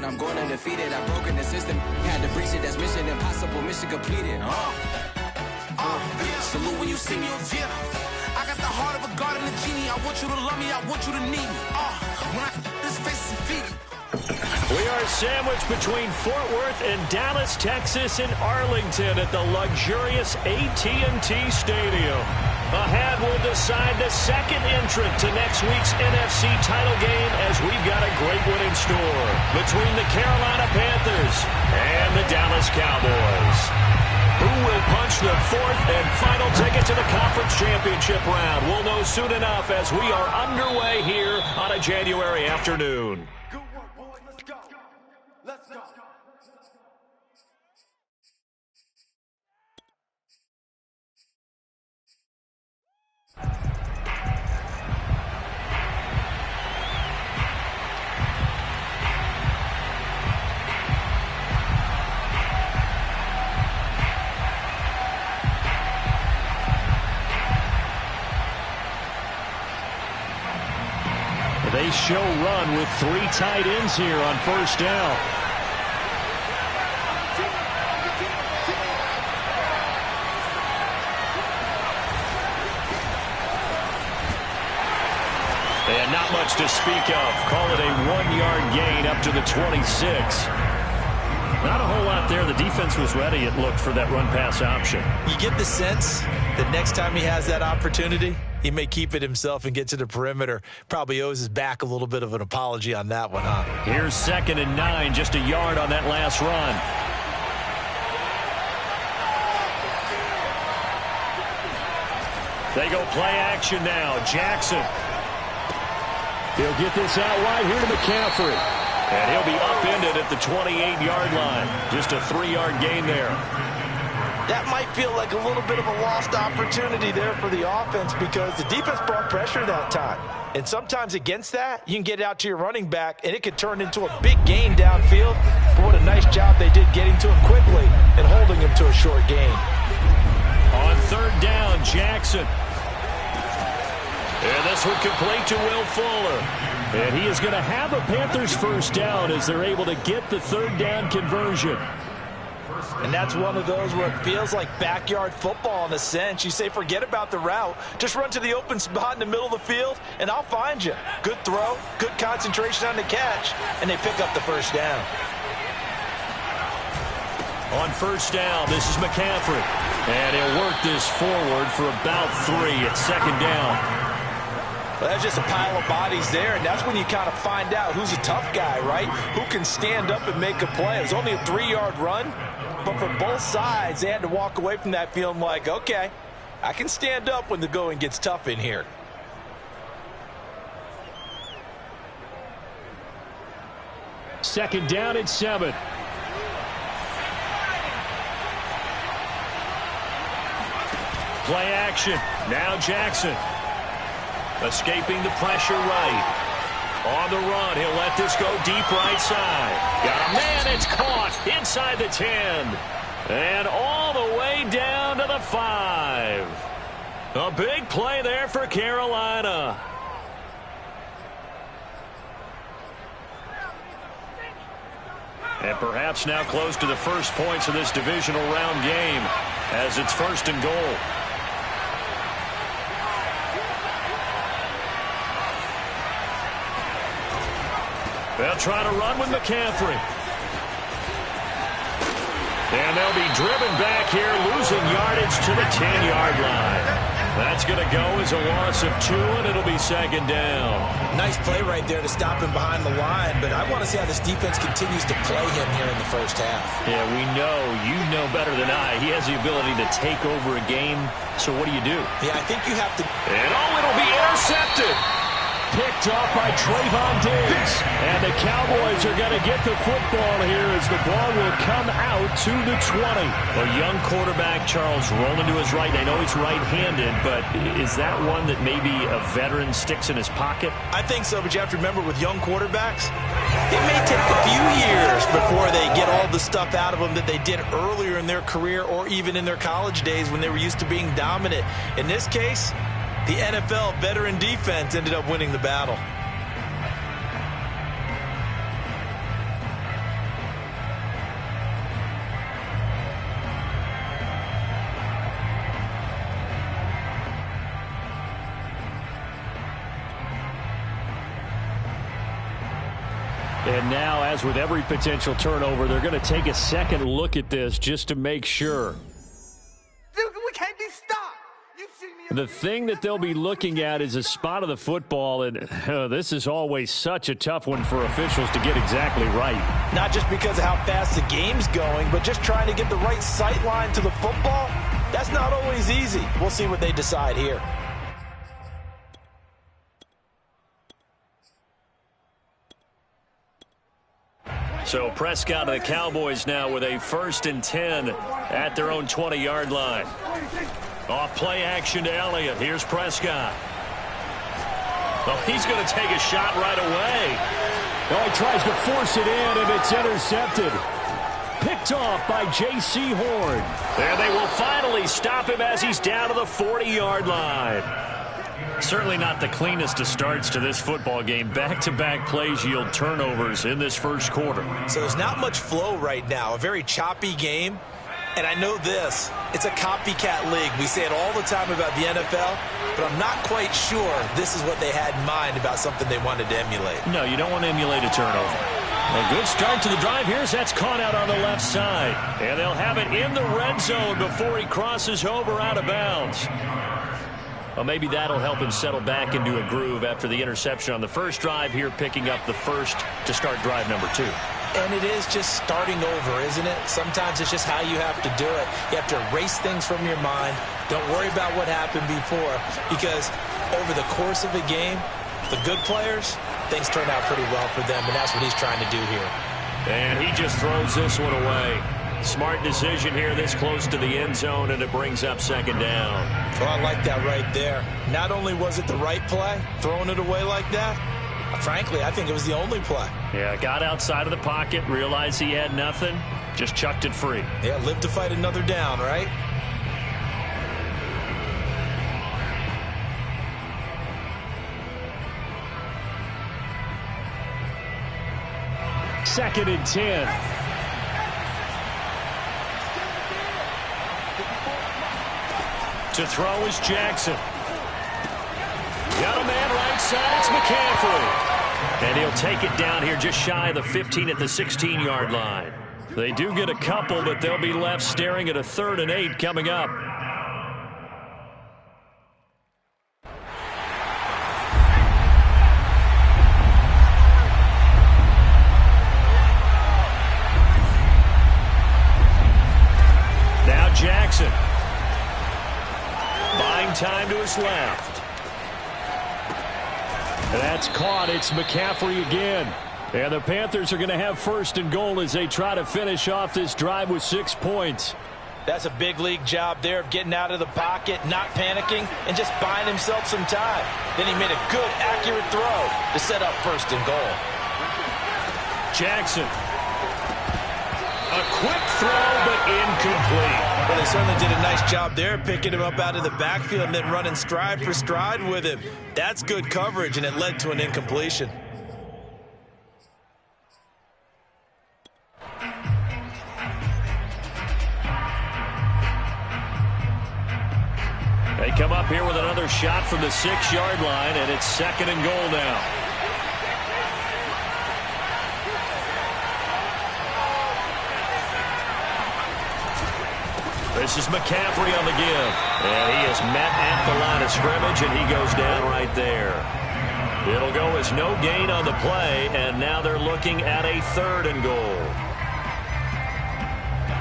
open, I'm going undefeated. I've broken the system, had to breach it. That's mission impossible, mission completed. Salute when you see me, yeah. I got the heart of a god and a genie. I want you to love me, I want you to need me. When I this face is feet. We are sandwiched between Fort Worth and Dallas, Texas, and Arlington at the luxurious AT&T Stadium. Ahead will decide the second entrant to next week's NFC title game, as we've got a great one in store between the Carolina Panthers and the Dallas Cowboys. Who will punch the fourth and final ticket to the conference championship round? We'll know soon enough as we are underway here on a January afternoon. Good work, boys. Let's go. Let's go. They show run with 3 tight ends here on first down. And not much to speak of. Call it a 1-yard gain up to the 26. Not a whole lot there. The defense was ready, it looked, for that run-pass option. You get the sense that next time he has that opportunity, he may keep it himself and get to the perimeter. Probably owes his back a little bit of an apology on that one, huh? Here's 2nd and 9, just a yard on that last run. They go play action now. Jackson. He'll get this out wide here to McCaffrey. And he'll be upended at the 28-yard line. Just a 3-yard gain there. That might feel like a little bit of a lost opportunity there for the offense because the defense brought pressure that time. And sometimes against that, you can get it out to your running back, and it could turn into a big gain downfield. But what a nice job they did getting to him quickly and holding him to a short gain. On 3rd down, Jackson. And this one complete to Will Fuller. And he is going to have a Panthers first down as they're able to get the 3rd down conversion. And that's one of those where it feels like backyard football in a sense. You say forget about the route. Just run to the open spot in the middle of the field, and I'll find you. Good throw, good concentration on the catch, and they pick up the first down. On first down, this is McCaffrey. And he'll work this forward for about 3 at 2nd down. Well, that's just a pile of bodies there, and that's when you kind of find out who's a tough guy, right? Who can stand up and make a play. It was only a 3-yard run, but for both sides, they had to walk away from that feeling like, okay, I can stand up when the going gets tough in here. Second down at 7. Play action. Now Jackson. Escaping the pressure right. On the run, he'll let this go deep right side. Got a man, it's caught inside the 10. And all the way down to the 5. A big play there for Carolina. And perhaps now close to the first points of this divisional round game as it's 1st and goal. They'll try to run with McCaffrey. And they'll be driven back here, losing yardage to the 10-yard line. That's going to go as a loss of 2, and it'll be 2nd down. Nice play right there to stop him behind the line, but I want to see how this defense continues to play him here in the first half. Yeah, we know, you know better than I, he has the ability to take over a game, so what do you do? Yeah, I think you have to... And it'll be intercepted. Picked off by Trayvon Diggs. And the Cowboys are going to get the football here as the ball will come out to the 20. A young quarterback, Charles, rolling to his right. I know he's right-handed, but is that one that maybe a veteran sticks in his pocket? I think so, but you have to remember with young quarterbacks, it may take a few years before they get all the stuff out of them that they did earlier in their career or even in their college days when they were used to being dominant. In this case, the NFL veteran defense ended up winning the battle. And now, as with every potential turnover, they're going to take a second look at this just to make sure. Dude, we can't be stopped. The thing that they'll be looking at is a spot of the football, and this is always such a tough one for officials to get exactly right. Not just because of how fast the game's going, but just trying to get the right sight line to the football. That's not always easy. We'll see what they decide here. So Prescott and the Cowboys now with a 1st and 10 at their own 20-yard line. Off play action to Elliott. Here's Prescott. Oh, he's going to take a shot right away. Oh, he tries to force it in, and it's intercepted. Picked off by J.C. Horn. And they will finally stop him as he's down to the 40-yard line. Certainly not the cleanest of starts to this football game. Back-to-back plays yield turnovers in this first quarter. So there's not much flow right now. A very choppy game. And I know this, it's a copycat league. We say it all the time about the NFL, but I'm not quite sure this is what they had in mind about something they wanted to emulate. No, you don't want to emulate a turnover. A good start to the drive here. That's caught out on the left side. And they'll have it in the red zone before he crosses over out of bounds. Well, maybe that'll help him settle back into a groove after the interception on the first drive here, picking up the first to start drive number 2. And it is just starting over, isn't it? Sometimes it's just how you have to do it. You have to erase things from your mind. Don't worry about what happened before, because over the course of a game, the good players, things turn out pretty well for them, and that's what he's trying to do here. And he just throws this one away. Smart decision here this close to the end zone, and it brings up 2nd down. Well, I like that right there. Not only was it the right play, throwing it away like that, frankly, I think it was the only play. Yeah, got outside of the pocket, realized he had nothing, just chucked it free. Yeah, live to fight another down, right? Second and 10. To throw is Jackson. Got a man right side. It's McCaffrey. And he'll take it down here just shy of the 15 at the 16-yard line. They do get a couple, but they'll be left staring at a 3rd and 8 coming up. Now Jackson. Buying time to his left. That's caught. It's McCaffrey again. And the Panthers are going to have 1st and goal as they try to finish off this drive with 6 points. That's a big league job there of getting out of the pocket, not panicking, and just buying himself some time. Then he made a good, accurate throw to set up 1st and goal. Jackson. A quick throw, but incomplete. Well, they certainly did a nice job there, picking him up out of the backfield and then running stride for stride with him. That's good coverage, and it led to an incompletion. They come up here with another shot from the 6-yard line, and it's 2nd and goal now. This is McCaffrey on the give. And he is met at the line of scrimmage, and he goes down right there. It'll go as no gain on the play, and now they're looking at a 3rd and goal.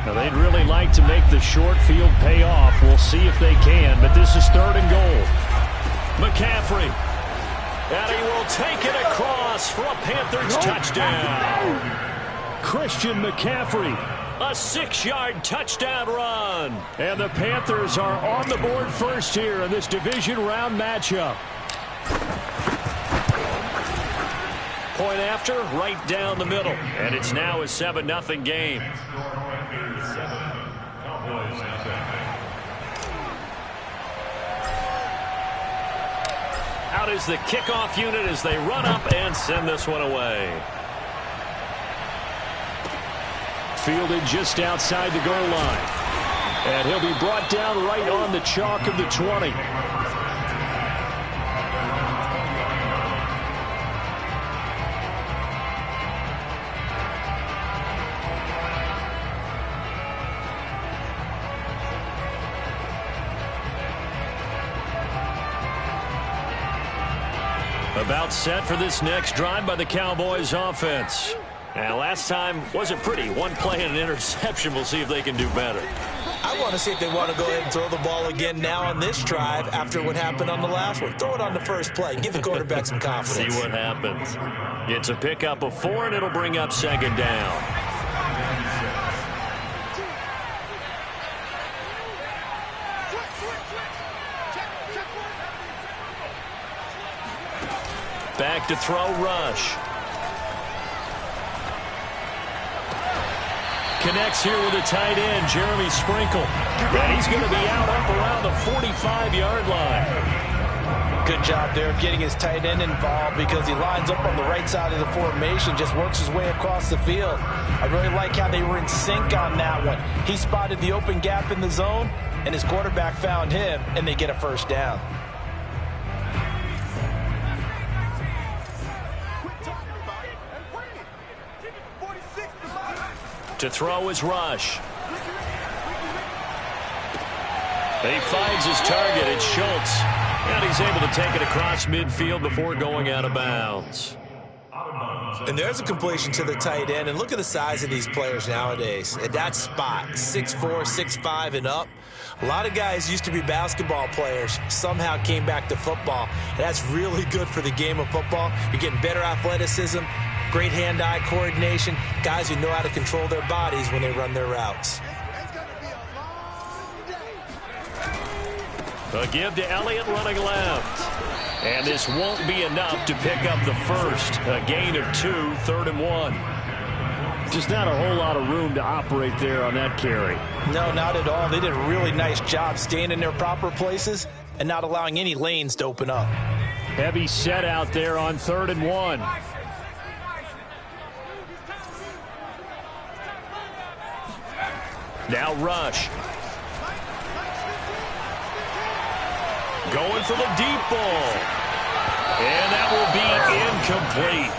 Now they'd really like to make the short field pay off. We'll see if they can, but this is 3rd and goal. McCaffrey. And he will take it across for a Panthers touchdown. Christian McCaffrey. A 6-yard touchdown run. And the Panthers are on the board first here in this division round matchup. Point after, right down the middle. And it's now a 7-0 game. Out is the kickoff unit as they run up and send this one away. Fielded just outside the goal line. And he'll be brought down right on the chalk of the 20. About set for this next drive by the Cowboys offense. And last time wasn't pretty. One play and an interception. We'll see if they can do better. I want to see if they want to go ahead and throw the ball again now on this drive after what happened on the last one. Throw it on the first play. Give the quarterback some confidence. See what happens. It's a pickup of 4, and it'll bring up second down. Back to throw, Rush. Connects here with a tight end, Jeremy Sprinkle. And he's going to be out up around the 45-yard line. Good job there of getting his tight end involved because he lines up on the right side of the formation, just works his way across the field. I really like how they were in sync on that one. He spotted the open gap in the zone, and his quarterback found him, and they get a first down. To throw is Rush. He finds his target. It's Schultz. And he's able to take it across midfield before going out of bounds. And there's a completion to the tight end. And look at the size of these players nowadays. At that spot, 6'4", 6'5", and up. A lot of guys used to be basketball players, somehow came back to football. And that's really good for the game of football. You're getting better athleticism, great hand-eye coordination, guys who know how to control their bodies when they run their routes. A give to Elliott running left. And this won't be enough to pick up the first. A gain of 2, 3rd and 1. Just not a whole lot of room to operate there on that carry. No, not at all. They did a really nice job staying in their proper places and not allowing any lanes to open up. Heavy set out there on 3rd and 1. Now Rush. Going for the deep ball. And that will be incomplete.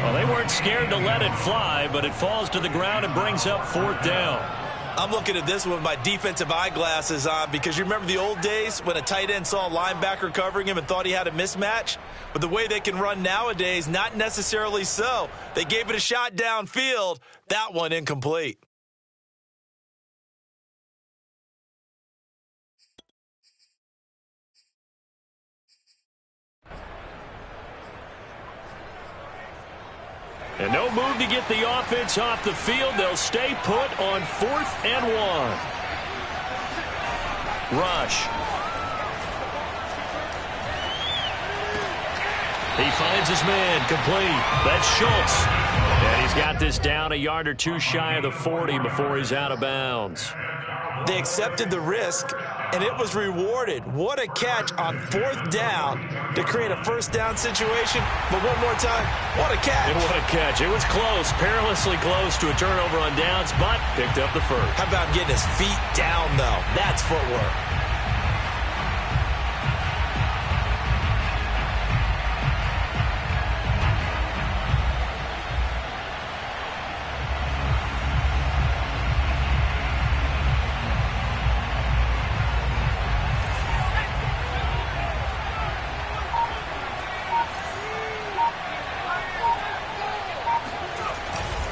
Well, they weren't scared to let it fly, but it falls to the ground and brings up 4th down. I'm looking at this with my defensive eyeglasses on because you remember the old days when a tight end saw a linebacker covering him and thought he had a mismatch? But the way they can run nowadays, not necessarily so. They gave it a shot downfield. That one incomplete. And no move to get the offense off the field. They'll stay put on 4th and 1. Rush. He finds his man, complete. That's Schultz. And he's got this down a yard or 2 shy of the 40 before he's out of bounds. They accepted the risk, and it was rewarded. What a catch on 4th down to create a first down situation. But one more time, what a catch. And what a catch. It was close, perilously close to a turnover on downs, but picked up the first. How about getting his feet down, though? That's footwork.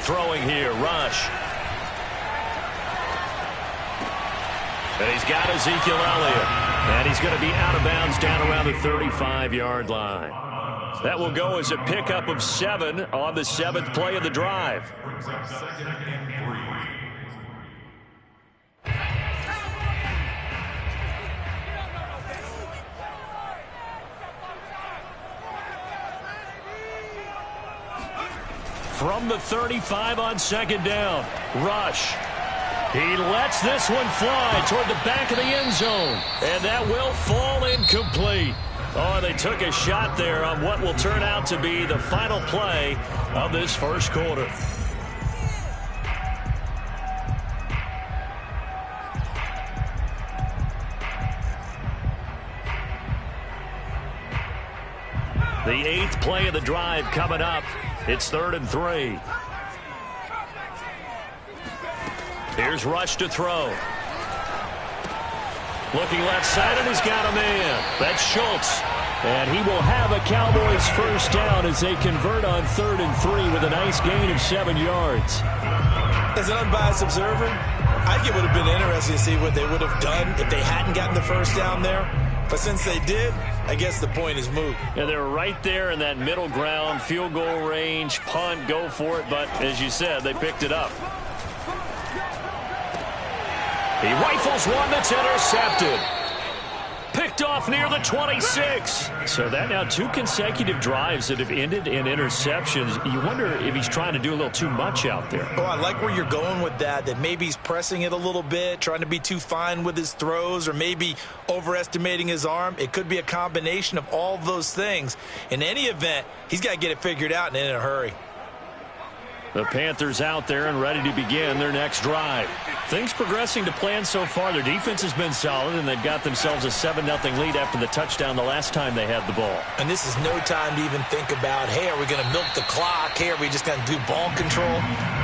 Throwing here, Rush. And he's got Ezekiel Elliott. And he's going to be out of bounds down around the 35-yard line. That will go as a pickup of 7 on the 7th play of the drive. From the 35 on 2nd down, Rush. He lets this one fly toward the back of the end zone. And that will fall incomplete. Oh, they took a shot there on what will turn out to be the final play of this first quarter. The 8th play of the drive coming up. It's 3rd and 3. Here's Rush to throw. Looking left side, and he's got a man. That's Schultz. And he will have a Cowboys first down as they convert on 3rd and 3 with a nice gain of 7 yards. As an unbiased observer, I think it would have been interesting to see what they would have done if they hadn't gotten the first down there. But since they did, I guess the point is moot. Yeah, they were right there in that middle ground, field goal range, punt, go for it. But as you said, they picked it up. He rifles one that's intercepted. Picked off near the 26. So that now 2 consecutive drives that have ended in interceptions. You wonder if he's trying to do a little too much out there. Oh, I like where you're going with that maybe he's pressing it a little bit, trying to be too fine with his throws, or maybe overestimating his arm. It could be a combination of all those things. In any event, he's got to get it figured out and in a hurry. The Panthers out there and ready to begin their next drive. Things progressing to plan so far. Their defense has been solid, and they've got themselves a 7-0 lead after the touchdown the last time they had the ball. And this is no time to even think about, hey, are we going to milk the clock? Hey, are we just going to do ball control?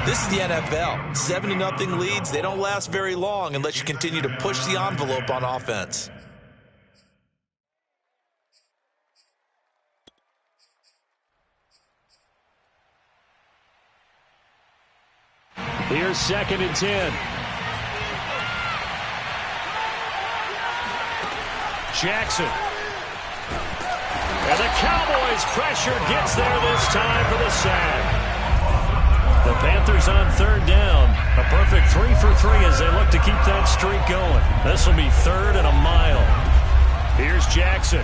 This is the NFL. 7-0 leads, they don't last very long unless you continue to push the envelope on offense. Here's 2nd and 10. Jackson. And the Cowboys pressure gets there this time for the sack. The Panthers on 3rd down. A perfect 3 for 3 as they look to keep that streak going. This will be 3rd and a mile. Here's Jackson.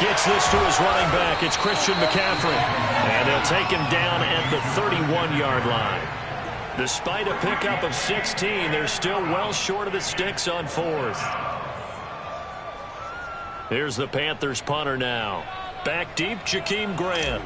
Gets this to his running back. It's Christian McCaffrey. And they'll take him down at the 31-yard line. Despite a pickup of 16, they're still well short of the sticks on 4th. Here's the Panthers punter now. Back deep, Jakeem Grant.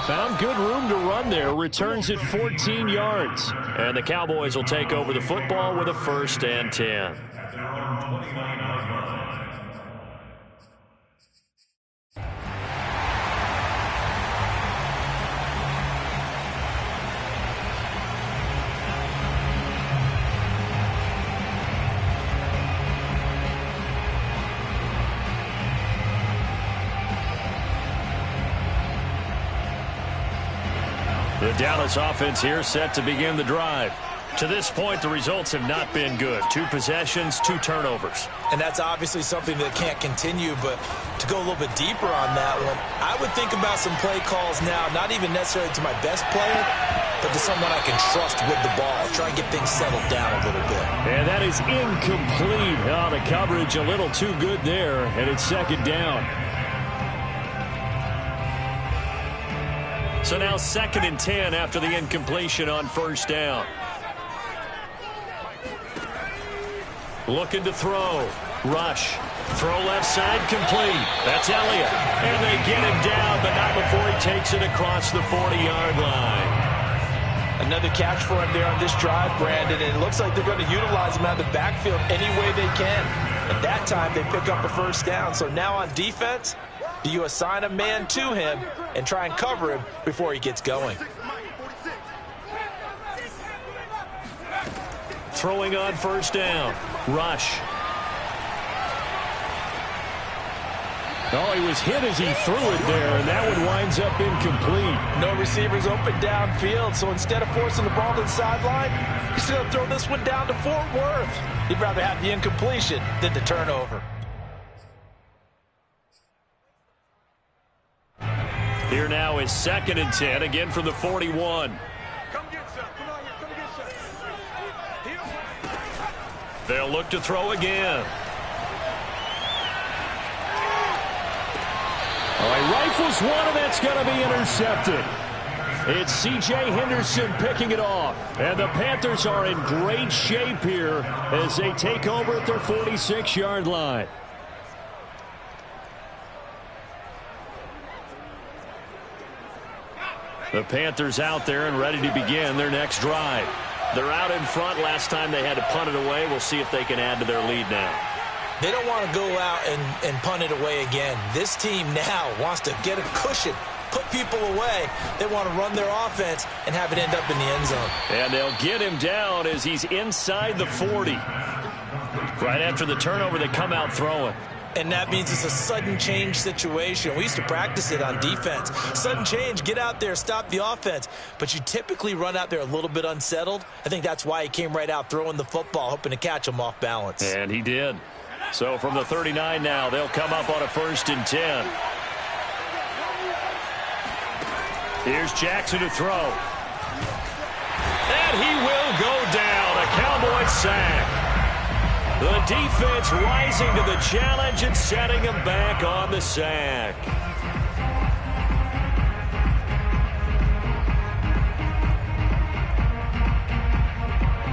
Found good room to run there. Returns it 14 yards. And the Cowboys will take over the football with a 1st and 10. The Dallas offense here set to begin the drive. To this point, the results have not been good. 2 possessions, 2 turnovers. And that's obviously something that can't continue, but to go a little bit deeper on that one, I would think about some play calls now, not even necessarily to my best player, but to someone I can trust with the ball. Try and get things settled down a little bit. And that is incomplete. Oh, the coverage a little too good there, and it's 2nd down. So now 2nd and 10 after the incompletion on 1st down. Looking to throw. Rush. Throw left side complete. That's Elliott. And they get him down, but not before he takes it across the 40-yard line. Another catch for him there on this drive, Brandon, and it looks like they're going to utilize him out of the backfield any way they can. At that time, they pick up a 1st down. So now on defense, do you assign a man to him and try and cover him before he gets going? Throwing on 1st down. Rush. Oh, he was hit as he threw it there, and that one winds up incomplete. No receivers open downfield, so instead of forcing the ball to the sideline, he's going to throw this one down to Fort Worth. He'd rather have the incompletion than the turnover. Here now is 2nd and 10, again from the 41. They'll look to throw again. Oh, he rifles one, and that's going to be intercepted. It's C.J. Henderson picking it off. And the Panthers are in great shape here as they take over at their 46-yard line. The Panthers out there and ready to begin their next drive. They're out in front. Last time they had to punt it away. We'll see if they can add to their lead now. They don't want to go out and punt it away again. This team now wants to get a cushion, put people away. They want to run their offense and have it end up in the end zone. And they'll get him down as he's inside the 40. Right after the turnover, they come out throwing. And that means it's a sudden change situation. We used to practice it on defense. Sudden change, get out there, stop the offense. But you typically run out there a little bit unsettled. I think that's why he came right out throwing the football, hoping to catch him off balance. And he did. So from the 39 now, they'll come up on a 1st and 10. Here's Jackson to throw. And he will go down. A Cowboys sack. The defense rising to the challenge and setting him back on the sack.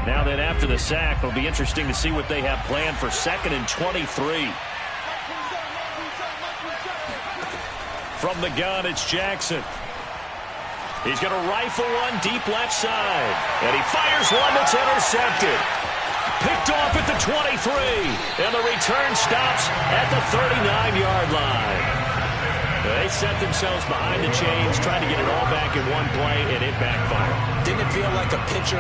Now then, after the sack, it'll be interesting to see what they have planned for 2nd and 23. From the gun, it's Jackson. He's going to rifle one deep left side. And he fires one that's intercepted. Picked off at the 23. And the return stops at the 39-yard line. They set themselves behind the chains, trying to get it all back in one play, and it backfired. Didn't it feel like a pitcher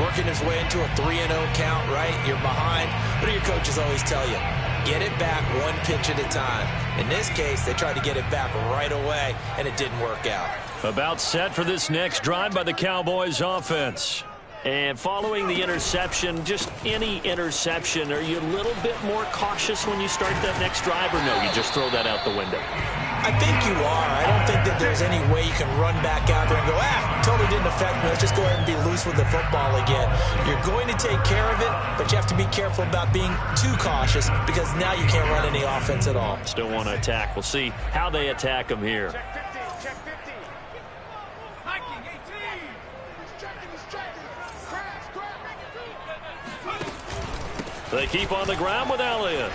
working his way into a 3-0 count, right? You're behind. What do your coaches always tell you? Get it back one pitch at a time. In this case, they tried to get it back right away, and it didn't work out. About set for this next drive by the Cowboys offense. And following the interception, just any interception, are you a little bit more cautious when you start that next drive, or no, you just throw that out the window? I think you are. I don't think that there's any way you can run back out there and go, totally didn't affect me. Let's just go ahead and be loose with the football again. You're going to take care of it, but you have to be careful about being too cautious because now you can't run any offense at all. Still want to attack. We'll see how they attack them here. They keep on the ground with Elliott.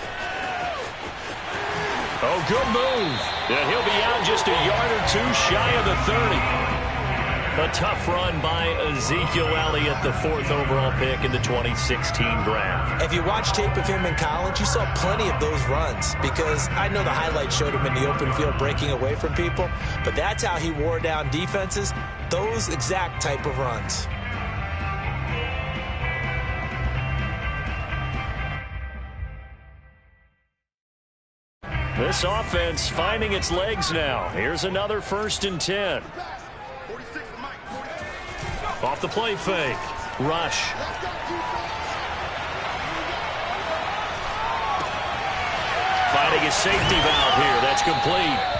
Oh, good move. And he'll be out just a yard or two shy of the 30. A tough run by Ezekiel Elliott, the 4th overall pick in the 2016 draft. If you watch tape of him in college, you saw plenty of those runs because I know the highlights showed him in the open field breaking away from people, but that's how he wore down defenses, those exact type of runs. This offense finding its legs now. Here's another 1st and 10. Off the play fake. Rush. Finding his safety valve here. That's complete.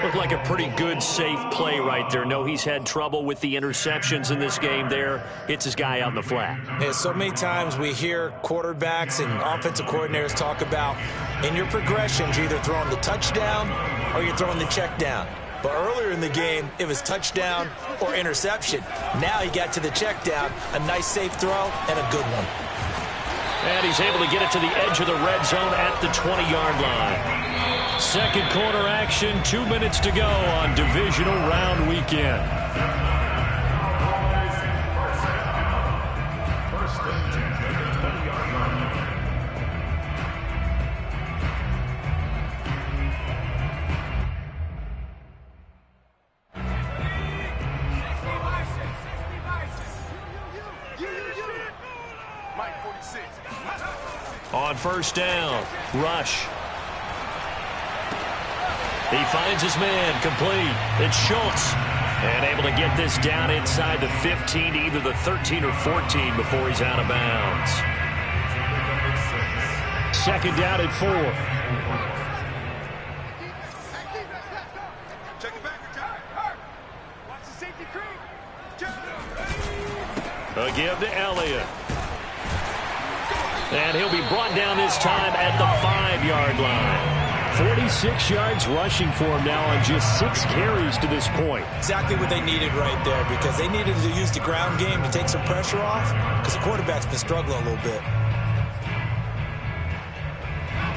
Looked like a pretty good, safe play right there. No, he's had trouble with the interceptions in this game there. Hits his guy out in the flat. Yeah, so many times we hear quarterbacks and offensive coordinators talk about in your progressions, you're either throwing the touchdown or you're throwing the check down. But earlier in the game, it was touchdown or interception. Now he got to the check down, a nice safe throw, and a good one. And he's able to get it to the edge of the red zone at the 20-yard line. Second quarter action, 2 minutes to go on divisional round weekend. On 1st down, Rush. He finds his man, complete. It's Schultz. And able to get this down inside the 15, either the 13 or 14 before he's out of bounds. 2nd down and 4. A give to Elliott. And he'll be brought down this time at the 5-yard line. 46 yards rushing for him now on just 6 carries to this point. Exactly what they needed right there because they needed to use the ground game to take some pressure off because the quarterback's been struggling a little bit.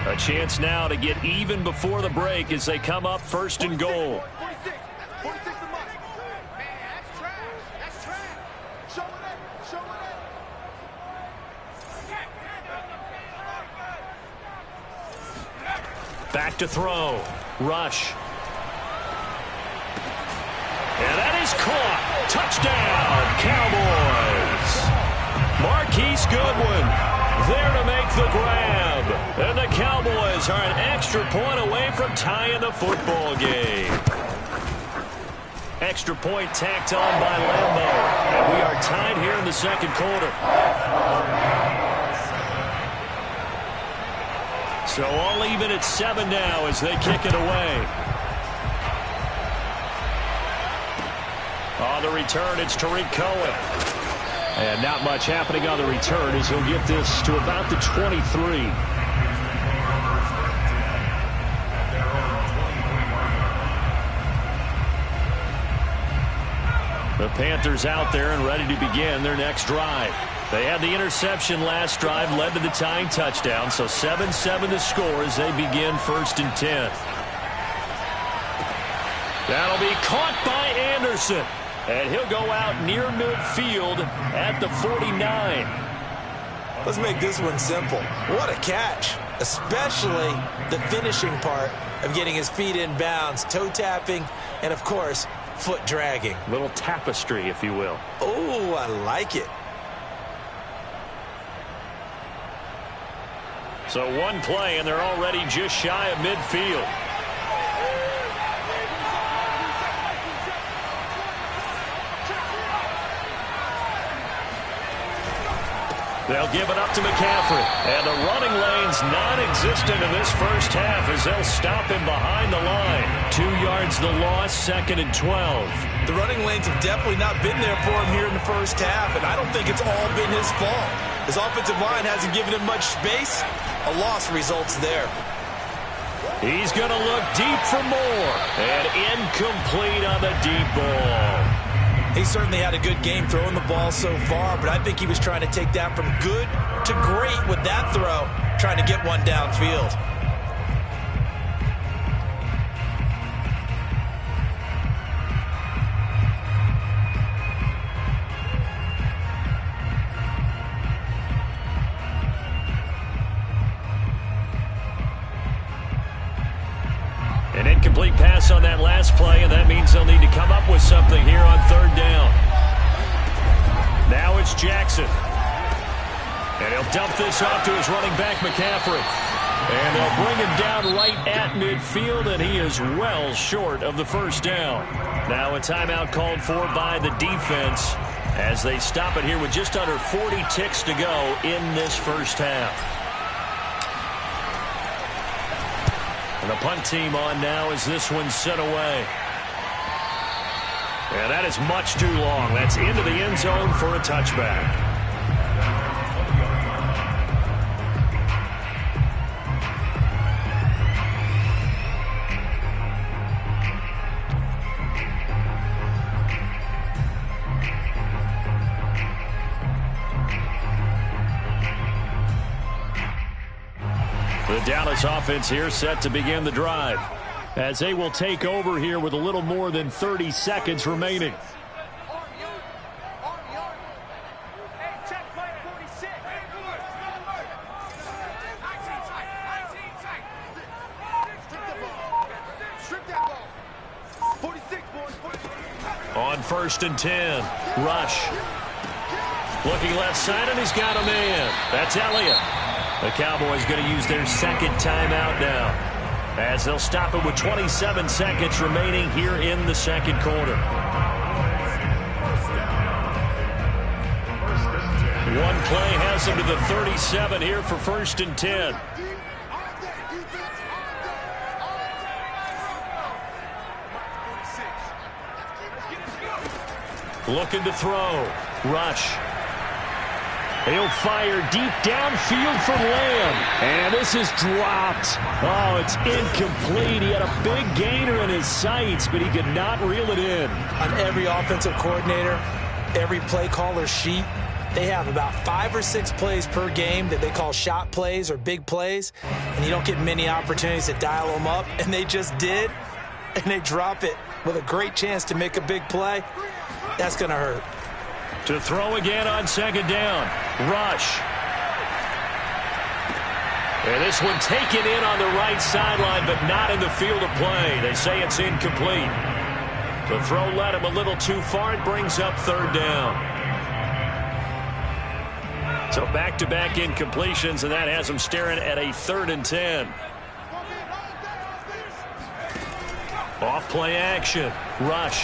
A chance now to get even before the break as they come up 1st and goal. Back to throw. Rush. And that is caught. Touchdown, Cowboys. Marquise Goodwin there to make the grab. And the Cowboys are an extra point away from tying the football game. Extra point tacked on by Lambo. And we are tied here in the second quarter. So all even at 7 now as they kick it away. On the return, it's Tariq Cohen. And not much happening on the return as he'll get this to about the 23. The Panthers out there and ready to begin their next drive. They had the interception last drive, led to the tying touchdown, so 7-7 the score as they begin 1st and 10. That'll be caught by Anderson. And he'll go out near midfield at the 49. Let's make this one simple. What a catch, especially the finishing part of getting his feet in bounds, toe tapping, and, of course, foot dragging. Little tapestry, if you will. Oh, I like it. So one play, and they're already just shy of midfield. They'll give it up to McCaffrey. And the running lane's non-existent in this first half as they'll stop him behind the line. 2 yards the loss, 2nd and 12. The running lanes have definitely not been there for him here in the first half, and I don't think it's all been his fault. His offensive line hasn't given him much space. A loss results there. He's going to look deep for more. And incomplete on the deep ball. He certainly had a good game throwing the ball so far, but I think he was trying to take that from good to great with that throw, trying to get one downfield. An incomplete pass on that last play, and that means they'll need to come up with something here on 3rd down. Now it's Jackson. And he'll dump this off to his running back, McCaffrey. And they'll bring him down right at midfield, and he is well short of the 1st down. Now a timeout called for by the defense as they stop it here with just under 40 ticks to go in this first half. And the punt team on now as this one's sent away. And that is much too long. That's into the end zone for a touchback. The Dallas offense here set to begin the drive as they will take over here with a little more than 30 seconds remaining. On 1st and 10, Rush. Looking left side, and he's got a man. That's Elliott. The Cowboys going to use their 2nd timeout now as they'll stop it with 27 seconds remaining here in the 2nd quarter. One play has them to the 37 here for 1st and 10. Looking to throw. Rush. He'll fire deep downfield for Lamb. And this is dropped. Oh, it's incomplete. He had a big gainer in his sights, but he could not reel it in. On every offensive coordinator, every play caller sheet, they have about 5 or 6 plays per game that they call shot plays or big plays. And you don't get many opportunities to dial them up. And they just did. And they drop it with a great chance to make a big play. That's going to hurt. To throw again on 2nd down. Rush. And this one taken in on the right sideline, but not in the field of play. They say it's incomplete. The throw led him a little too far. It brings up third down. So back-to-back incompletions, and that has him staring at a 3rd and 10. Off-play action. Rush.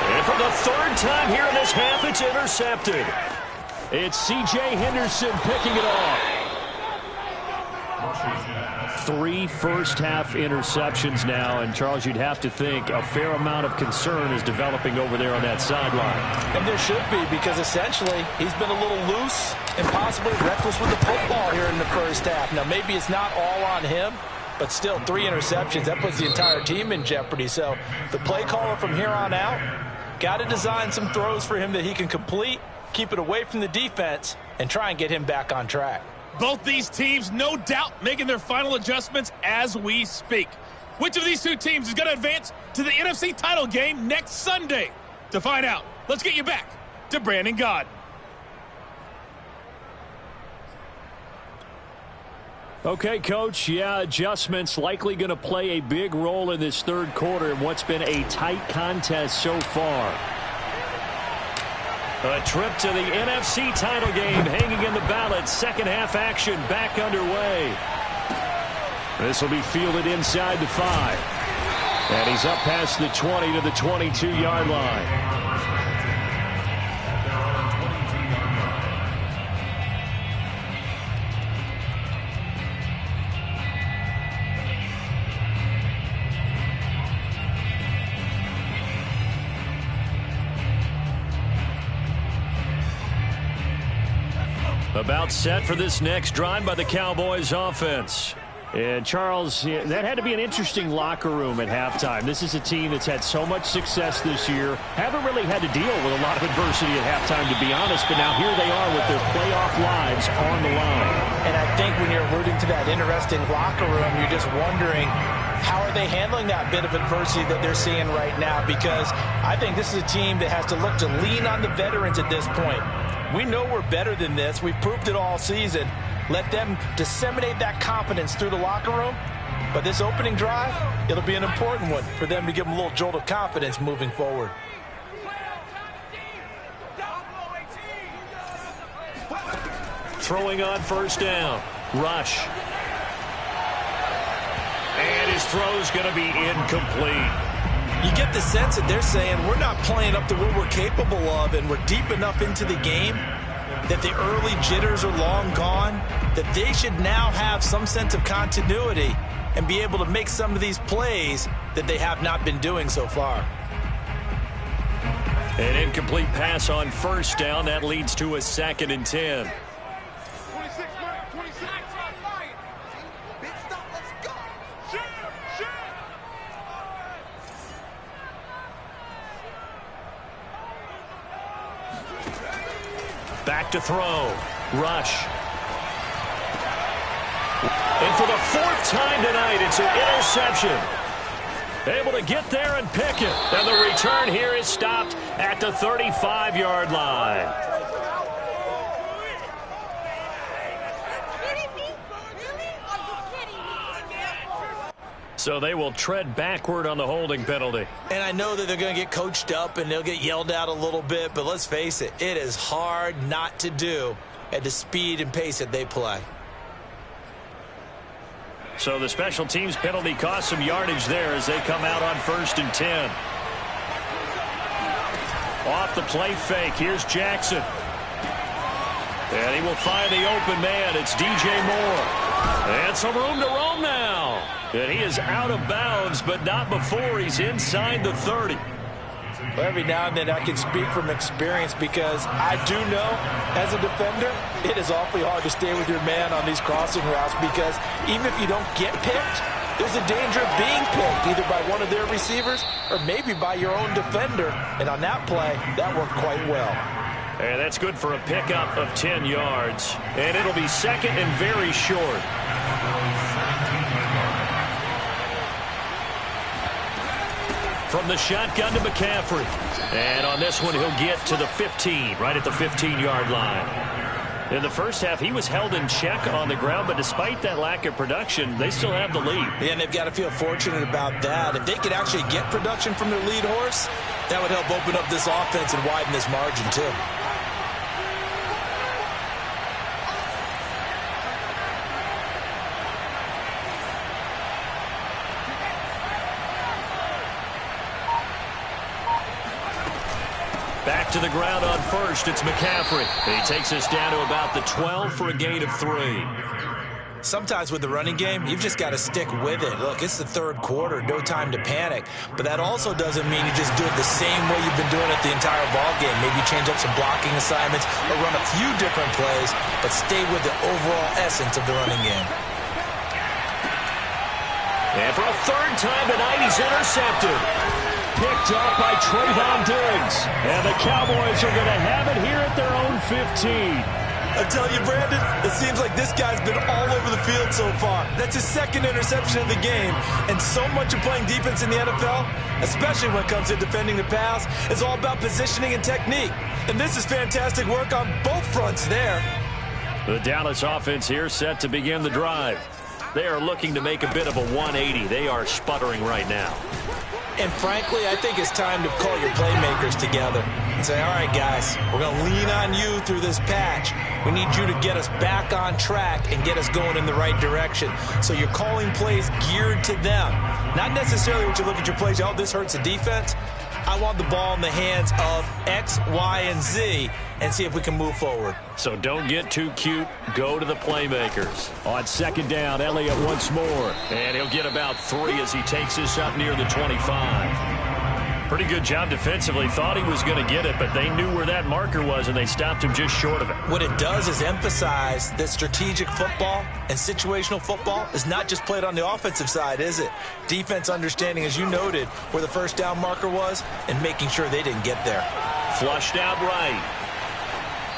And for the 3rd time here in this half, it's intercepted. It's C.J. Henderson picking it off. 3 first-half interceptions now, and Charles, you'd have to think a fair amount of concern is developing over there on that sideline. And there should be, because essentially he's been a little loose and possibly reckless with the football here in the first half. Now, maybe it's not all on him, but still 3 interceptions. That puts the entire team in jeopardy. So the play caller from here on out got to design some throws for him that he can complete, keep it away from the defense, and try and get him back on track. Both these teams, no doubt, making their final adjustments as we speak. Which of these 2 teams is going to advance to the NFC title game next Sunday? To find out, let's get you back to Brandon Gaudin. Okay, Coach, yeah, adjustments likely going to play a big role in this 3rd quarter in what's been a tight contest so far. A trip to the NFC title game hanging in the balance. Second half action back underway. This will be fielded inside the 5. And he's up past the 20 to the 22-yard line. About set for this next drive by the Cowboys offense. And Charles, that had to be an interesting locker room at halftime. This is a team that's had so much success this year. Haven't really had to deal with a lot of adversity at halftime, to be honest. But now here they are with their playoff lives on the line. And I think when you're alluding to that interesting locker room, you're just wondering, how are they handling that bit of adversity that they're seeing right now? Because I think this is a team that has to look to lean on the veterans at this point. We know we're better than this. We've proved it all season. Let them disseminate that confidence through the locker room. But this opening drive, it'll be an important one for them to give them a little jolt of confidence moving forward. Throwing on first down. Rush. And his throw's going to be incomplete. You get the sense that they're saying we're not playing up to what we're capable of, and we're deep enough into the game that the early jitters are long gone, that they should now have some sense of continuity and be able to make some of these plays that they have not been doing so far. An incomplete pass on first down. That leads to a 2nd and 10. Back to throw. Rush. And for the 4th time tonight, it's an interception. Able to get there and pick it. And the return here is stopped at the 35-yard line. So they will tread backward on the holding penalty. And I know that they're going to get coached up and they'll get yelled at a little bit, but let's face it, it is hard not to do at the speed and pace that they play. So the special teams penalty cost some yardage there as they come out on 1st and 10. Off the play fake, here's Jackson. And he will find the open man. It's DJ Moore. And some room to roam now. And he is out of bounds, but not before he's inside the 30. Well, every now and then I can speak from experience because I do know as a defender, it is awfully hard to stay with your man on these crossing routes because even if you don't get picked, there's a danger of being picked either by one of their receivers or maybe by your own defender. And on that play, that worked quite well. And that's good for a pickup of 10 yards. And it'll be 2nd and very short. From the shotgun to McCaffrey. And on this one, he'll get to the 15, right at the 15-yard line. In the first half, he was held in check on the ground, but despite that lack of production, they still have the lead. Yeah, and they've got to feel fortunate about that. If they could actually get production from their lead horse, that would help open up this offense and widen this margin, too. Back to the ground on first, it's McCaffrey. He takes us down to about the 12 for a gain of 3. Sometimes with the running game, you've just got to stick with it. Look, it's the third quarter, no time to panic. But that also doesn't mean you just do it the same way you've been doing it the entire ball game. Maybe change up some blocking assignments or run a few different plays, but stay with the overall essence of the running game. And for a third time tonight, he's intercepted. Picked up by Trayvon Diggs. And the Cowboys are going to have it here at their own 15. I tell you, Brandon, it seems like this guy's been all over the field so far. That's his second interception of the game. And so much of playing defense in the NFL, especially when it comes to defending the pass, is all about positioning and technique. And this is fantastic work on both fronts there. The Dallas offense here set to begin the drive. They are looking to make a bit of a 180. They are sputtering right now. And frankly, I think it's time to call your playmakers together and say, all right, guys, we're going to lean on you through this patch. We need you to get us back on track and get us going in the right direction. So you're calling plays geared to them. Not necessarily what you look at your plays, oh, this hurts the defense. I want the ball in the hands of X, Y, and Z and see if we can move forward. So don't get too cute. Go to the playmakers. On second down, Elliott once more. And he'll get about 3 as he takes this up near the 25. Pretty good job defensively. Thought he was going to get it, but they knew where that marker was, and they stopped him just short of it. What it does is emphasize that strategic football and situational football is not just played on the offensive side, is it? Defense understanding, as you noted, where the first down marker was and making sure they didn't get there. Flushed out right.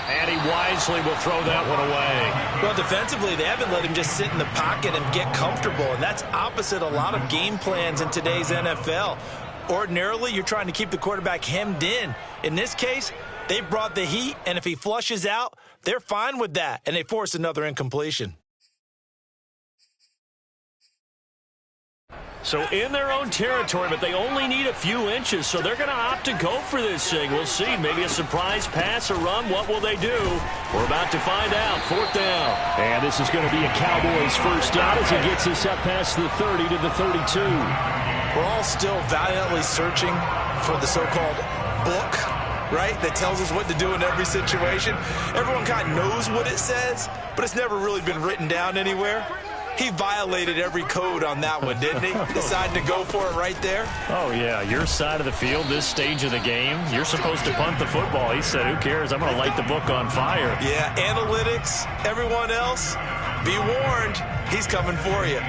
And he wisely will throw that one away. Well, defensively, they haven't let him just sit in the pocket and get comfortable, and that's opposite a lot of game plans in today's NFL. Ordinarily, you're trying to keep the quarterback hemmed in. In this case, they brought the heat, and if he flushes out, they're fine with that, and they force another incompletion. So in their own territory, but they only need a few inches, so they're going to opt to go for this thing. We'll see. Maybe a surprise pass or run. What will they do? We're about to find out. Fourth down. And this is going to be a Cowboys first down as he gets this up past the 30 to the 32. We're all still valiantly searching for the so-called book, right, that tells us what to do in every situation. Everyone kind of knows what it says, but it's never really been written down anywhere. He violated every code on that one, didn't he? Deciding to go for it right there. Oh, yeah. Your side of the field, this stage of the game, you're supposed to punt the football. He said, who cares? I'm going to light the book on fire. Yeah, analytics, everyone else, be warned, he's coming for you.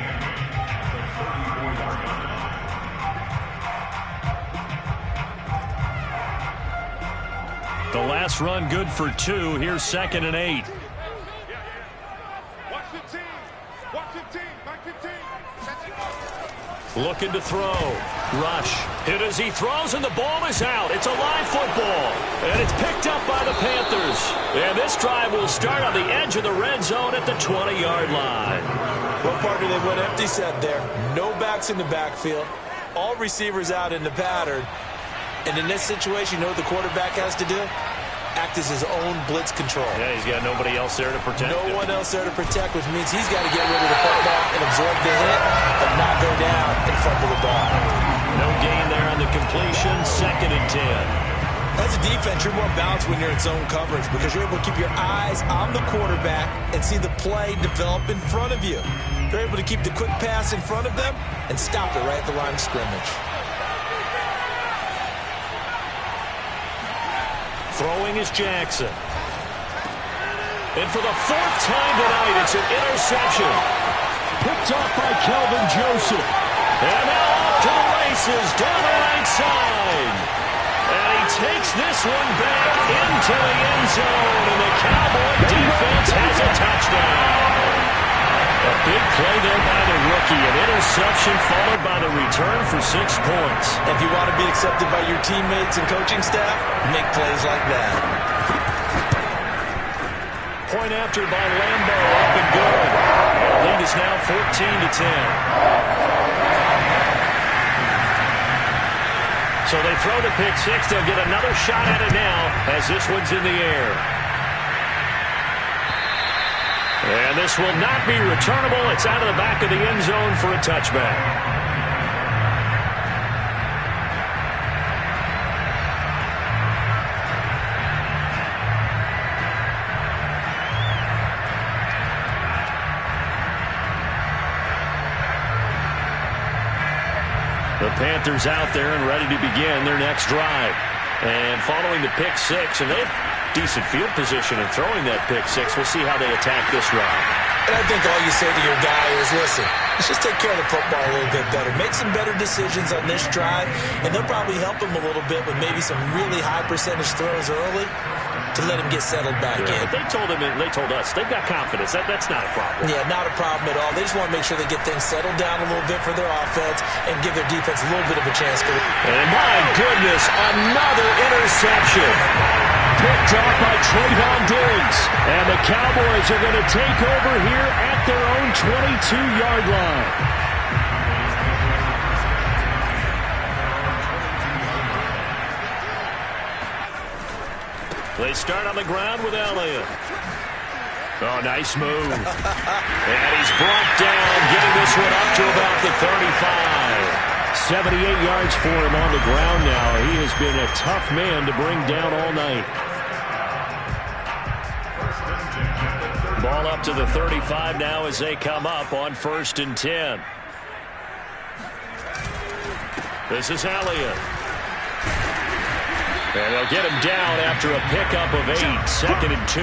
The last run good for 2. Here's 2nd and 8. Looking to throw. Rush. Hit as he throws, and the ball is out. It's a live football. And it's picked up by the Panthers. And this drive will start on the edge of the red zone at the 20-yard line. What part do they went empty set there? No backs in the backfield. All receivers out in the pattern. And in this situation, you know what the quarterback has to do? Act as his own blitz control. Yeah, he's got nobody else there to protect him. No one else there to protect, which means he's got to get rid of the football and absorb the hit, but not go down and fumble the ball. No gain there on the completion. 2nd and 10. As a defense, you're more balanced when you're in zone coverage because you're able to keep your eyes on the quarterback and see the play develop in front of you. You're able to keep the quick pass in front of them and stop it right at the line of scrimmage. Throwing is Jackson. And for the 4th time tonight, it's an interception. Picked off by Kelvin Joseph. And now off to the races down the right side. And he takes this one back into the end zone. And the Cowboy defense has a touchdown. A big play there by the rookie. An interception followed by the return for 6 points. If you want to be accepted by your teammates and coaching staff, make plays like that. point after by Lambo, up and good. The lead is now 14-10. So they throw the pick six. They'll get another shot at it now as this one's in the air. And this will not be returnable. It's out of the back of the end zone for a touchback. The Panthers out there and ready to begin their next drive. And following the pick six, and they have decent field position in throwing that pick six. We'll see how they attack this drive. And I think all you say to your guy is, listen, let's just take care of the football a little bit better. Make some better decisions on this drive, and they'll probably help him a little bit with maybe some really high percentage throws early to let him get settled back in. But they told him, and they told us, they've got confidence. That's not a problem. Yeah, not a problem at all. They just want to make sure they get things settled down a little bit for their offense and give their defense a little bit of a chance to. And my goodness, another interception. Picked off by Trayvon Diggs. And the Cowboys are going to take over here at their own 22-yard line. They start on the ground with Elliott. Oh, nice move. And he's brought down, getting this one up to about the 35. 78 yards for him on the ground now. He has been a tough man to bring down all night. Ball up to the 35 now as they come up on 1st and 10. This is Elliott. And they'll get him down after a pickup of 8, 2nd and 2.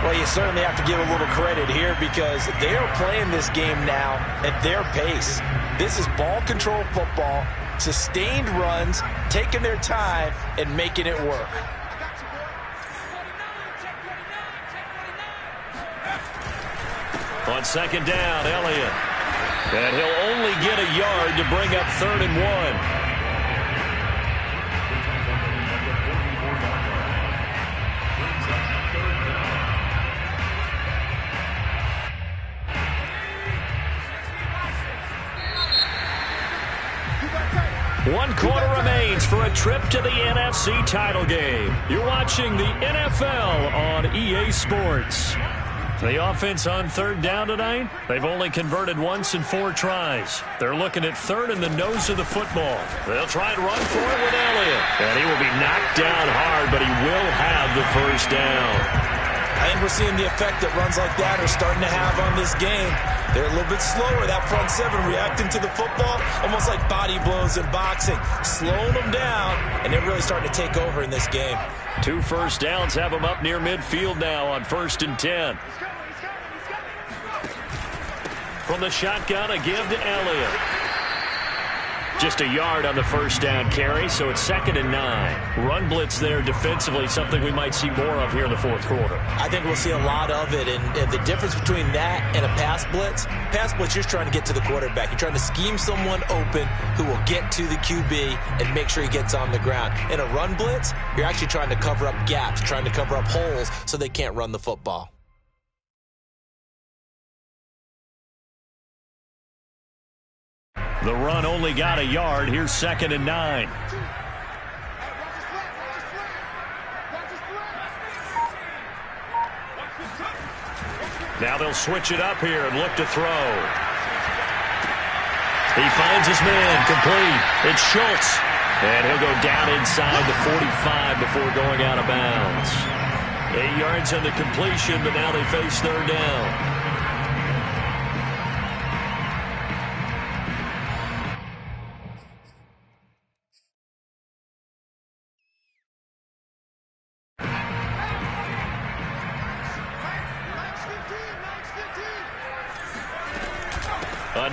Well, you certainly have to give a little credit here because they are playing this game now at their pace. This is ball control football, sustained runs, taking their time, and making it work. On 2nd down, Elliott. And he'll only get a yard to bring up 3rd and 1. One quarter remains for a trip to the NFC title game. You're watching the NFL on EA Sports. The offense on 3rd down tonight, they've only converted once in 4 tries. They're looking at 3rd in the nose of the football. They'll try and run for it with Elliott. And he will be knocked down hard, but he will have the 1st down. I think we're seeing the effect that runs like that are starting to have on this game. They're a little bit slower, that front 7 reacting to the football, almost like body blows in boxing, slowing them down, and they're really starting to take over in this game. 2 first downs have them up near midfield now on 1st and 10. From the shotgun, a give to Elliott. Just a yard on the 1st down carry, so it's 2nd and 9. Run blitz there defensively, something we might see more of here in the 4th quarter. I think we'll see a lot of it, and the difference between that and a pass blitz, you're trying to get to the quarterback. You're trying to scheme someone open who will get to the QB and make sure he gets on the ground. In a run blitz, you're actually trying to cover up gaps, trying to cover up holes so they can't run the football. The run only got a yard. Here's 2nd and 9. Now they'll switch it up here and look to throw. He finds his man, complete. It's Schultz. And he'll go down inside the 45 before going out of bounds. 8 yards on the completion, but now they face 3rd down.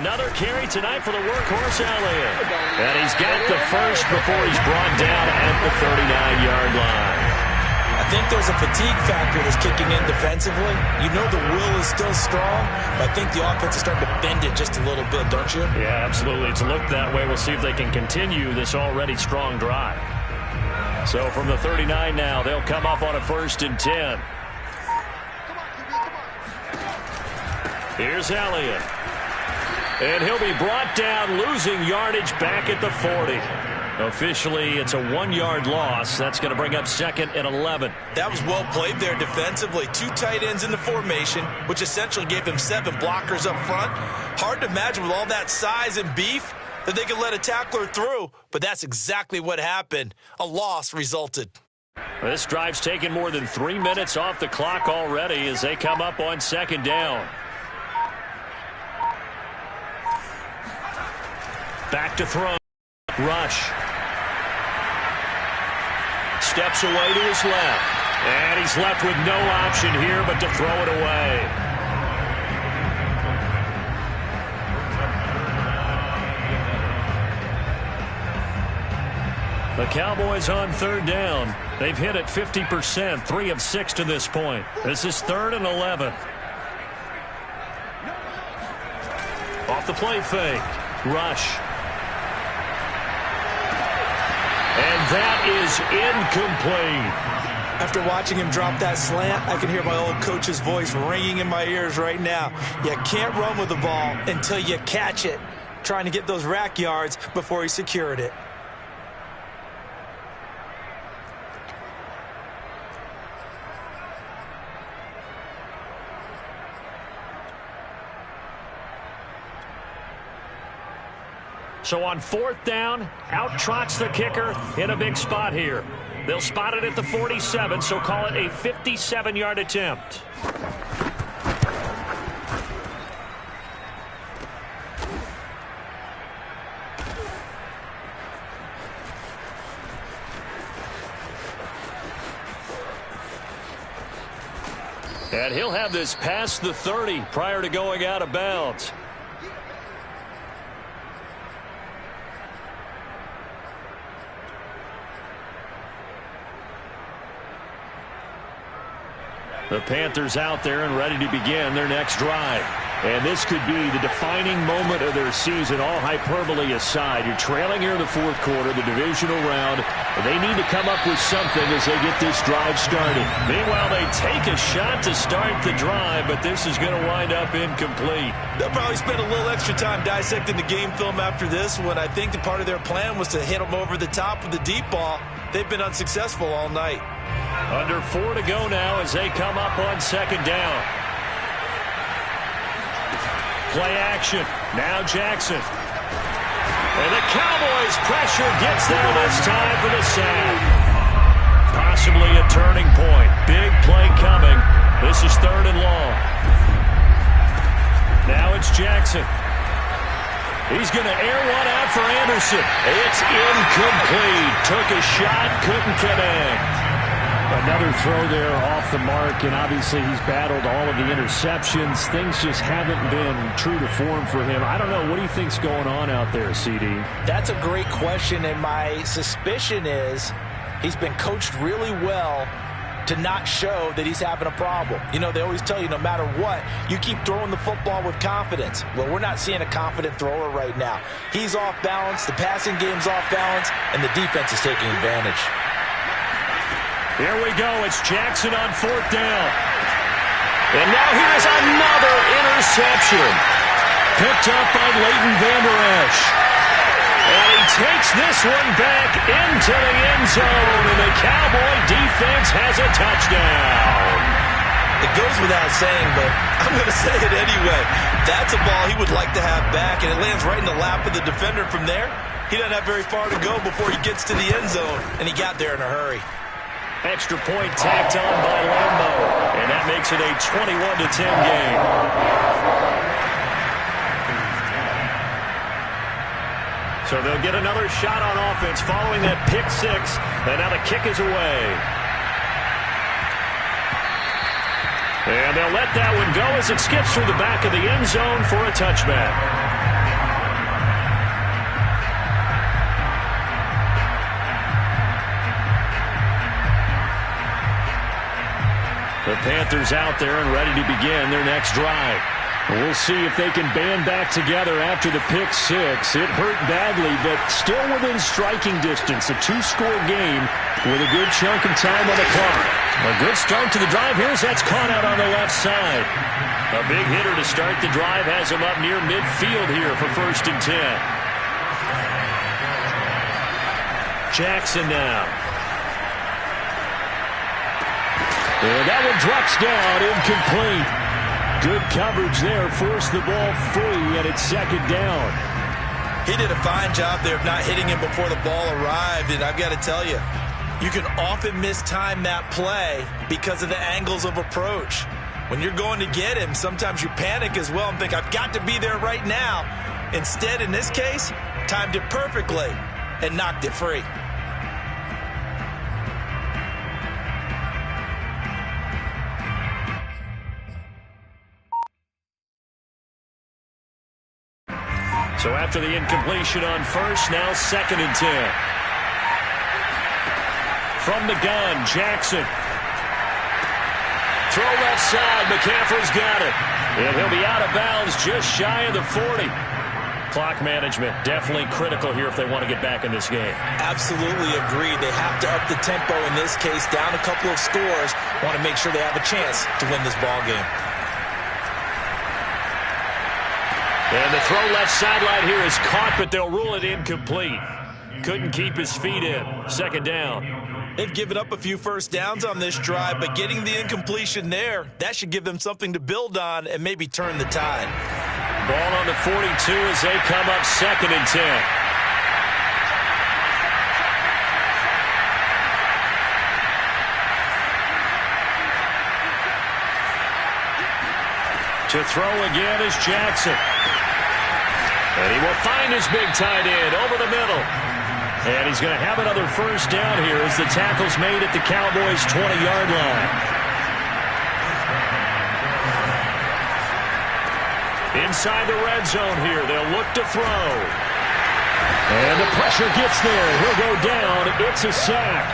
Another carry tonight for the workhorse Elliott. And he's got the 1st before he's brought down at the 39-yard line. I think there's a fatigue factor that's kicking in defensively. You know the will is still strong, but I think the offense is starting to bend it just a little bit, don't you? Yeah, absolutely. It's looked that way. We'll see if they can continue this already strong drive. So from the 39 now, they'll come up on a 1st and 10. Here's Elliott. And he'll be brought down, losing yardage back at the 40. Officially, it's a 1-yard loss. That's going to bring up 2nd and 11. That was well played there defensively. 2 tight ends in the formation, which essentially gave them 7 blockers up front. Hard to imagine with all that size and beef that they could let a tackler through, but that's exactly what happened. A loss resulted. This drive's taken more than 3 minutes off the clock already as they come up on 2nd down. Back to throw. Rush. Steps away to his left. And he's left with no option here but to throw it away. The Cowboys on 3rd down. They've hit it 50%, 3 of 6 to this point. This is 3rd and 11. Off the play fake. Rush. And that is incomplete. After watching him drop that slant, I can hear my old coach's voice ringing in my ears right now. You can't run with the ball until you catch it. Trying to get those rack yards before he secured it. So on 4th down, out trots the kicker in a big spot here. They'll spot it at the 47, so call it a 57-yard attempt. And he'll have this past the 30 prior to going out of bounds. The Panthers out there and ready to begin their next drive. And this could be the defining moment of their season, all hyperbole aside. You're trailing here in the 4th quarter, the divisional round. They need to come up with something as they get this drive started. Meanwhile, they take a shot to start the drive, but this is going to wind up incomplete. They'll probably spend a little extra time dissecting the game film after this one. I think that part of their plan was to hit them over the top with the deep ball. They've been unsuccessful all night. Under 4 to go now as they come up on 2nd down. Play action. Now Jackson. And the Cowboys pressure gets there this time for the sack. Possibly a turning point. Big play coming. This is 3rd and long. Now it's Jackson. He's going to air one out for Anderson. It's incomplete. Took a shot, couldn't connect. Another throw there off the mark, and obviously he's battled all of the interceptions. Things just haven't been true to form for him. I don't know. What do you think's going on out there, CD? That's a great question, and my suspicion is he's been coached really well to not show that he's having a problem. You know, they always tell you no matter what, you keep throwing the football with confidence. Well, we're not seeing a confident thrower right now. He's off balance, the passing game's off balance, and the defense is taking advantage. Here we go. It's Jackson on 4th down. And now here's another interception. Picked up by Leighton Vander Esch. And he takes this one back into the end zone. And the Cowboy defense has a touchdown. It goes without saying, but I'm going to say it anyway. That's a ball he would like to have back, and it lands right in the lap of the defender from there. He doesn't have very far to go before he gets to the end zone, and he got there in a hurry. Extra point tacked on by Lambo. And that makes it a 21-10 game. So they'll get another shot on offense following that pick 6. And now the kick is away. And they'll let that one go as it skips through the back of the end zone for a touchback. The Panthers out there and ready to begin their next drive. We'll see if they can band back together after the pick 6. It hurt badly, but still within striking distance. A 2-score game with a good chunk of time on the clock. A good start to the drive here as that's caught out on the left side. A big hitter to start the drive has him up near midfield here for 1st and 10. Jackson now. And that one drops down, incomplete. Good coverage there, forced the ball free, and it's 2nd down. He did a fine job there of not hitting him before the ball arrived, and I've got to tell you, you can often mistime that play because of the angles of approach. When you're going to get him, sometimes you panic as well and think, I've got to be there right now. Instead, in this case, timed it perfectly and knocked it free. So after the incompletion on first, now 2nd and 10. From the gun, Jackson. Throw left side, McCaffrey's got it. And he'll be out of bounds just shy of the 40. Clock management, definitely critical here if they want to get back in this game. Absolutely agreed. They have to up the tempo in this case, down a couple of scores. Want to make sure they have a chance to win this ball game. And the throw left sideline here is caught, but they'll rule it incomplete. Couldn't keep his feet in. 2nd down. They've given up a few first downs on this drive, but getting the incompletion there, that should give them something to build on and maybe turn the tide. Ball on the 42 as they come up 2nd and 10. To throw again is Jackson. And he will find his big tight end over the middle. And he's going to have another first down here as the tackle's made at the Cowboys' 20-yard line. Inside the red zone here, they'll look to throw. And the pressure gets there. He'll go down. It's a sack.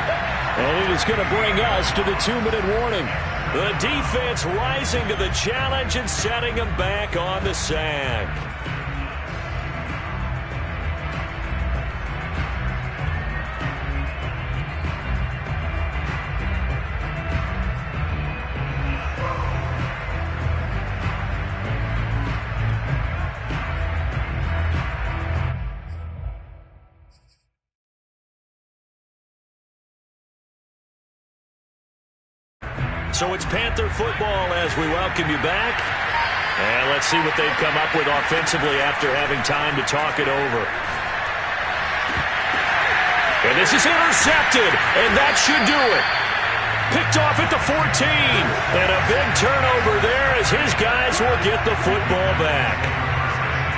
And it is going to bring us to the 2-minute warning. The defense rising to the challenge and setting them back on the sack. So it's Panther football as we welcome you back. And let's see what they've come up with offensively after having time to talk it over. And this is intercepted, and that should do it. Picked off at the 14. And a big turnover there as his guys will get the football back.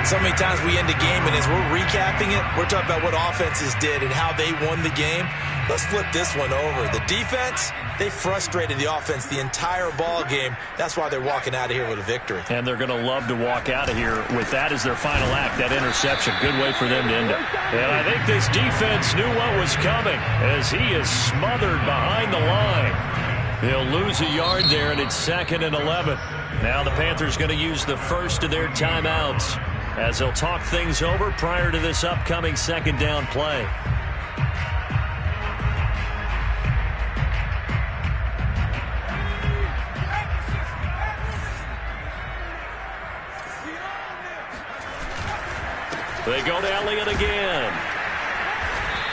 So many times we end a game, and as we're recapping it, we're talking about what offenses did and how they won the game. Let's flip this one over. The defense, they frustrated the offense the entire ball game. That's why they're walking out of here with a victory. And they're going to love to walk out of here with that as their final act, that interception. Good way for them to end it. And I think this defense knew what was coming as he is smothered behind the line. They'll lose a yard there, and it's 2nd and 11. Now the Panthers going to use the first of their timeouts as they'll talk things over prior to this upcoming 2nd down play. They go to Elliott again.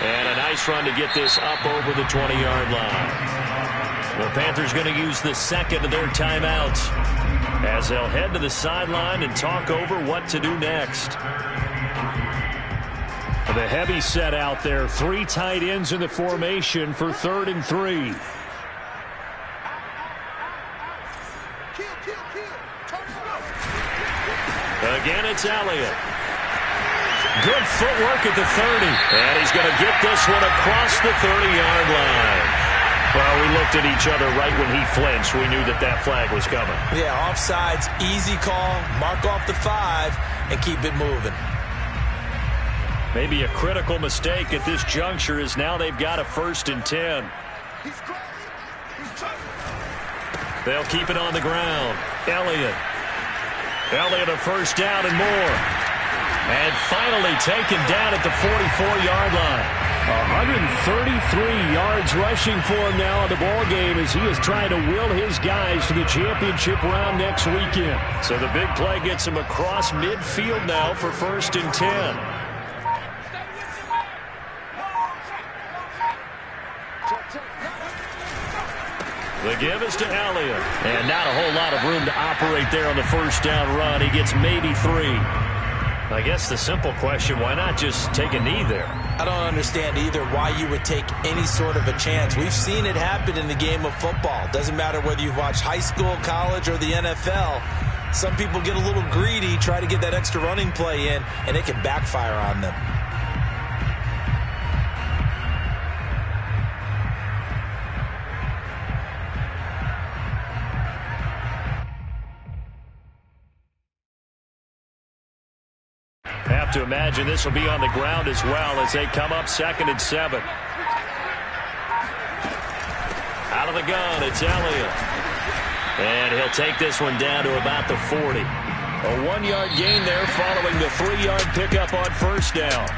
And a nice run to get this up over the 20-yard line. The Panthers going to use the second of their timeouts as they'll head to the sideline and talk over what to do next. The heavy set out there. 3 tight ends in the formation for 3rd and 3. Again, it's Elliott. Good footwork at the 30. And he's going to get this one across the 30-yard line. Well, we looked at each other right when he flinched. We knew that that flag was coming. Yeah, offsides, easy call. Mark off the 5 and keep it moving. Maybe a critical mistake at this juncture is now they've got a 1st and 10. They'll keep it on the ground. Elliott a first down and more. And finally taken down at the 44-yard line. 133 yards rushing for him now in the ball game as he is trying to will his guys to the championship round next weekend. So the big play gets him across midfield now for 1st and 10. The give is to Elliott. And not a whole lot of room to operate there on the first down run. He gets maybe 3. I guess the simple question, why not just take a knee there? I don't understand either why you would take any sort of a chance. We've seen it happen in the game of football. Doesn't matter whether you've watched high school, college, or the NFL. Some people get a little greedy, try to get that extra running play in, and it can backfire on them. Have to imagine this will be on the ground as well as they come up 2nd and 7. Out of the gun, it's Elliott. And he'll take this one down to about the 40. A 1-yard gain there following the 3-yard pickup on 1st down.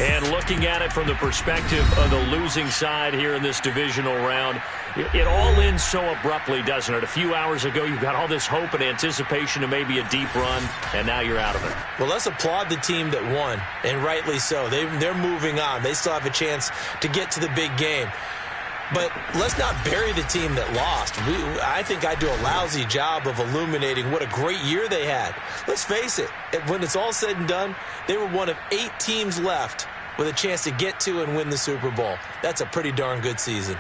And looking at it from the perspective of the losing side here in this divisional round, it all ends so abruptly, doesn't it? A few hours ago, you got all this hope and anticipation of maybe a deep run, and now you're out of it. Well, let's applaud the team that won, and rightly so. They're moving on. They still have a chance to get to the big game. But let's not bury the team that lost. I think I do a lousy job of illuminating what a great year they had. Let's face it, when it's all said and done, they were one of 8 teams left with a chance to get to and win the Super Bowl. That's a pretty darn good season.